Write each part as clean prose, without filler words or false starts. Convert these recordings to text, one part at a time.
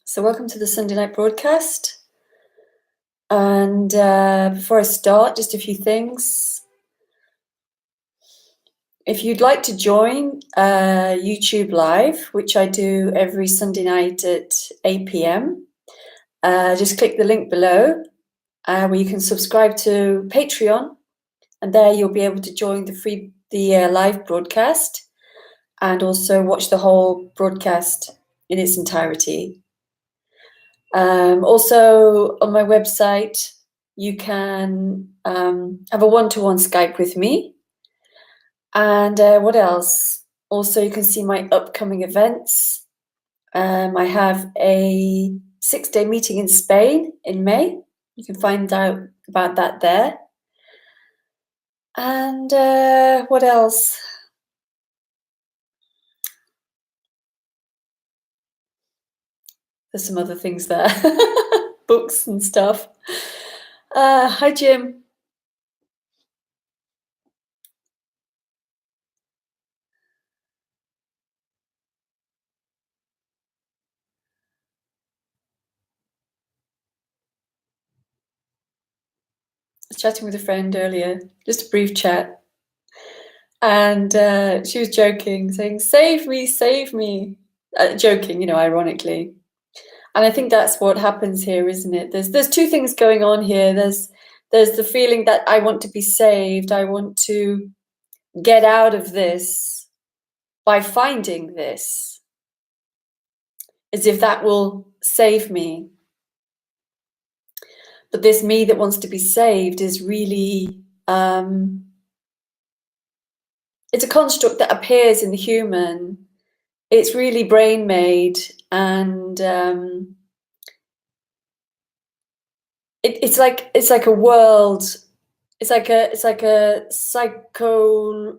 So welcome to the Sunday night broadcast. And before I start, just a few things. If you'd like to join YouTube Live, which I do every Sunday night at 8 p.m., just click the link below where you can subscribe to Patreon, and there you'll be able to join the live broadcast and also watch the whole broadcast in its entirety. Also on my website, you can have a one-to-one Skype with me. And what else? Also, you can see my upcoming events. I have a 6-day meeting in Spain in May. You can find out about that there. And what else? There's some other things there. Books and stuff. Hi, Jim. I was chatting with a friend earlier, just a brief chat. And she was joking, saying, save me, save me. Joking, ironically. And I think that's what happens here, isn't it? There's two things going on here. There's the feeling that I want to be saved. I want to get out of this by finding this, as if that will save me. But this me that wants to be saved is really, it's a construct that appears in the human. It's really brain made, and it's like a world. It's like a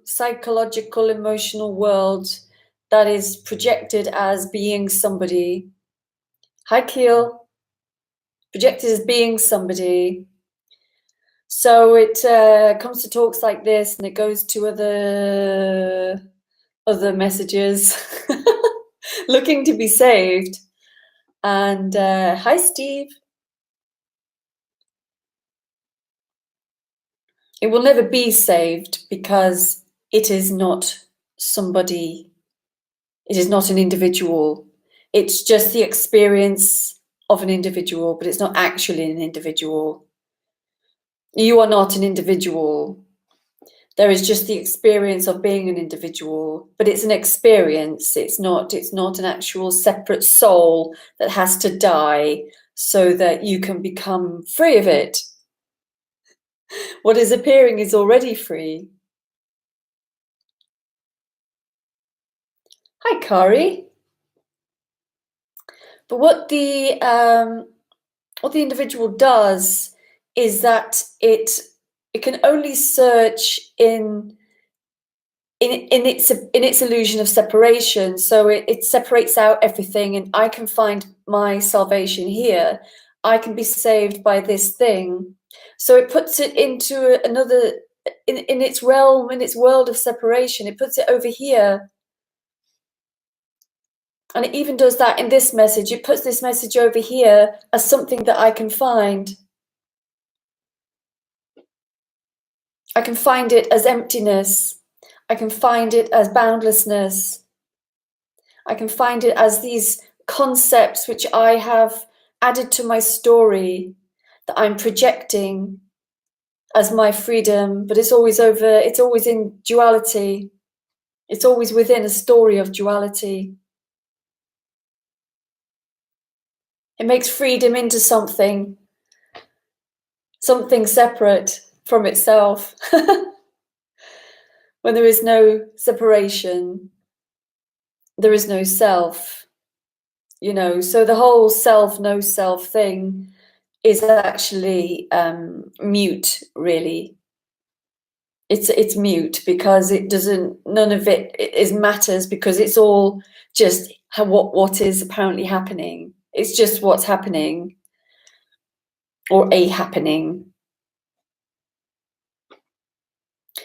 psychological emotional world that is projected as being somebody. Hi, Keel. Projected as being somebody. So it comes to talks like this, and it goes to other messages looking to be saved. And hi, Steve. It will never be saved because it is not somebody, it is not an individual. It's just the experience of an individual, but it's not actually an individual. You are not an individual. There is just the experience of being an individual, but it's an experience. It's not an actual separate soul that has to die so that you can become free of it. What is appearing is already free. Hi, Kari. But what the individual does is that it can only search in its illusion of separation. So it separates out everything, and I can find my salvation here. I can be saved by this thing. So it puts it into another, in its realm, in its world of separation. It puts it over here. And it even does that in this message. It puts this message over here as something that I can find. I can find it as emptiness. I can find it as boundlessness. I can find it as these concepts which I have added to my story that I'm projecting as my freedom, but it's always in duality. It's always within a story of duality. It makes freedom into something separate from itself. When there is no separation, there is no self, so the whole self, no self thing is actually mute, really. It's mute because none of it is matters, because it's all just what is apparently happening. It's just what's happening, or a happening.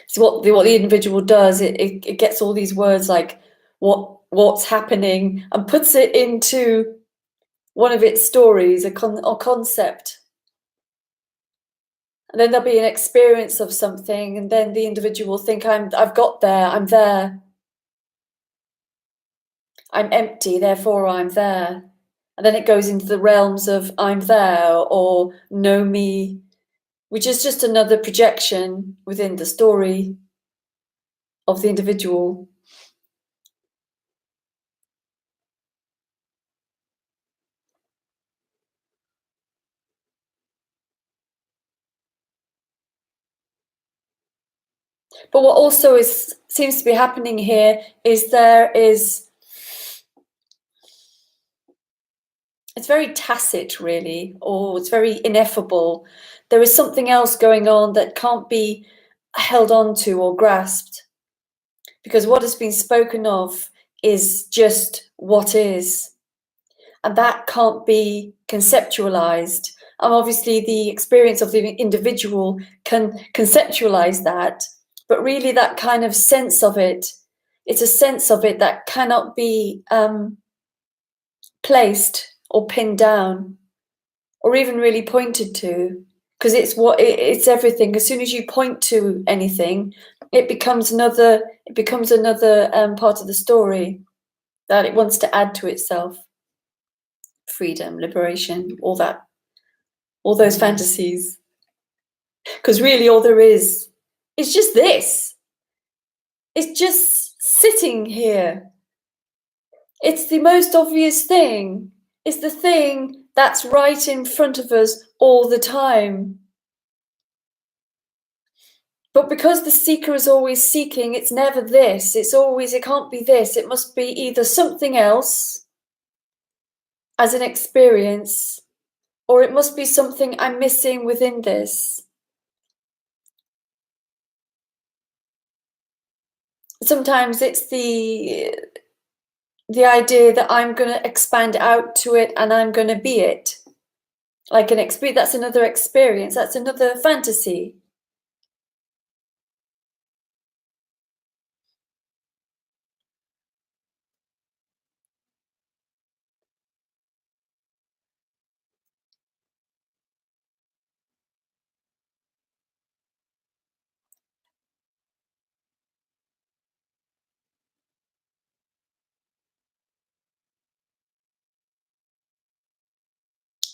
So what the individual does, it gets all these words like what's happening and puts it into one of its stories or concept. And then there'll be an experience of something, and then the individual will think, I've got there, I'm there. I'm empty, therefore I'm there. And then it goes into the realms of I'm there or know me, which is just another projection within the story of the individual. But what also seems to be happening here is it's very tacit, really, or it's very ineffable. There is something else going on that can't be held on to or grasped, because what has been spoken of is just what is, and that can't be conceptualized. And obviously the experience of the individual can conceptualize that, but really that kind of sense of it, it's a sense of it that cannot be placed or pinned down or even really pointed to, because it's everything. As soon as you point to anything, it becomes another part of the story that it wants to add to itself. Freedom, liberation, all those fantasies. Because really all there is just this. It's just sitting here. It's the most obvious thing. It's the thing that's right in front of us all the time. But because the seeker is always seeking, it's never this. It can't be this. It must be either something else as an experience, or it must be something I'm missing within this. Sometimes it's the idea that I'm going to expand out to it and I'm going to be it. Like an experience, that's another experience, that's another fantasy.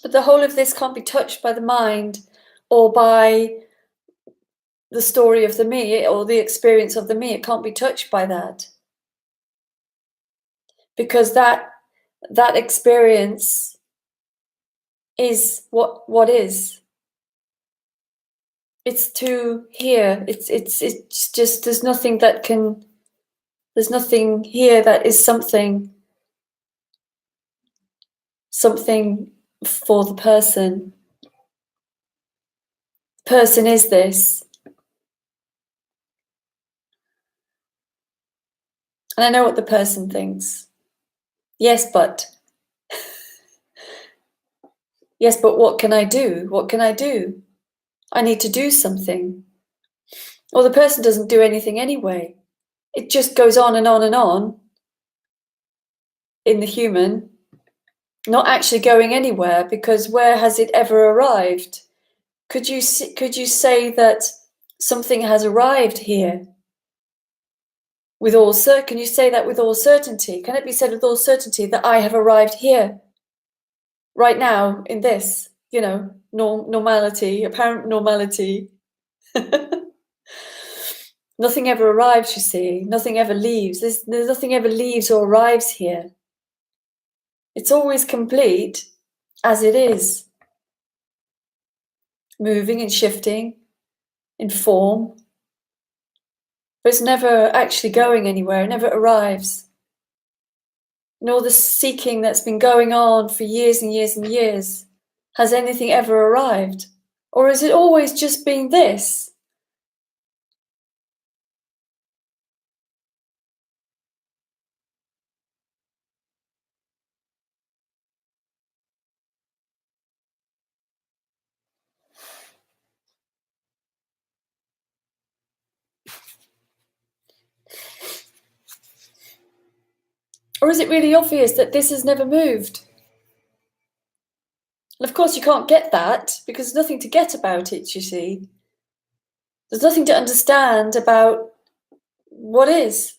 But the whole of this can't be touched by the mind or by the story of the me or the experience of the me. It can't be touched by that. Because that experience is what is. It's to here. It's just there's nothing here that is something for the person. Person is this. And I know what the person thinks. Yes, but what can I do? What can I do? I need to do something. Well, the person doesn't do anything anyway. It just goes on and on and on in the human, not actually going anywhere, because where has it ever arrived? Could you say that something has arrived here? Can you say that with all certainty? Can it be said with all certainty that I have arrived here, right now, in this, normality, apparent normality? Nothing ever arrives, you see. Nothing ever leaves. There's nothing ever leaves or arrives here. It's always complete as it is, moving and shifting in form, but it's never actually going anywhere. It never arrives. And all the seeking that's been going on for years and years and years, has anything ever arrived? Or is it always just been this? Or is it really obvious that this has never moved? of course you can't get that because there's nothing to get about it, you see. There's nothing to understand about what is.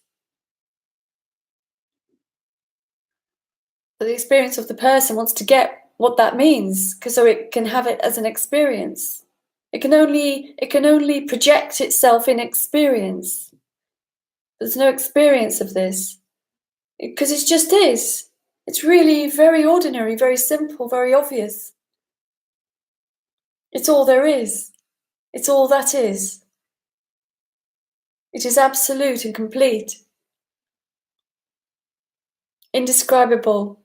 But the experience of the person wants to get what that means, because so it can have it as an experience. It can only project itself in experience. There's no experience of this. Because it just is. It's really very ordinary, very simple, very obvious. It's all there is. It's all that is. It is absolute and complete. Indescribable.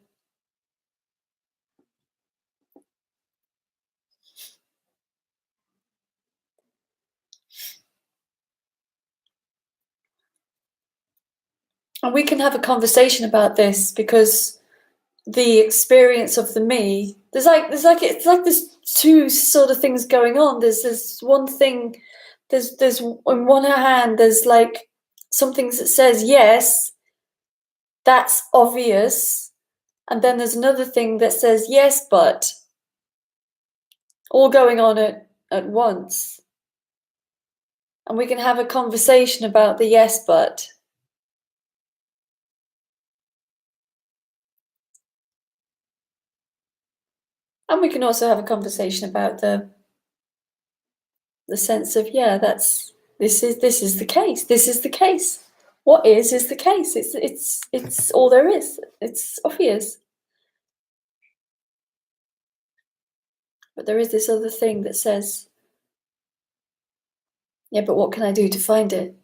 And we can have a conversation about this because the experience of the me, it's like there's two sort of things going on. There's one thing, there's on one hand, there's like some things that says yes, that's obvious, and then there's another thing that says yes, but, all going on at once. And we can have a conversation about the yes, but. And we can also have a conversation about the sense of, yeah, this is the case. This is the case. What is the case. It's all there is. It's obvious. But there is this other thing that says, yeah, but what can I do to find it?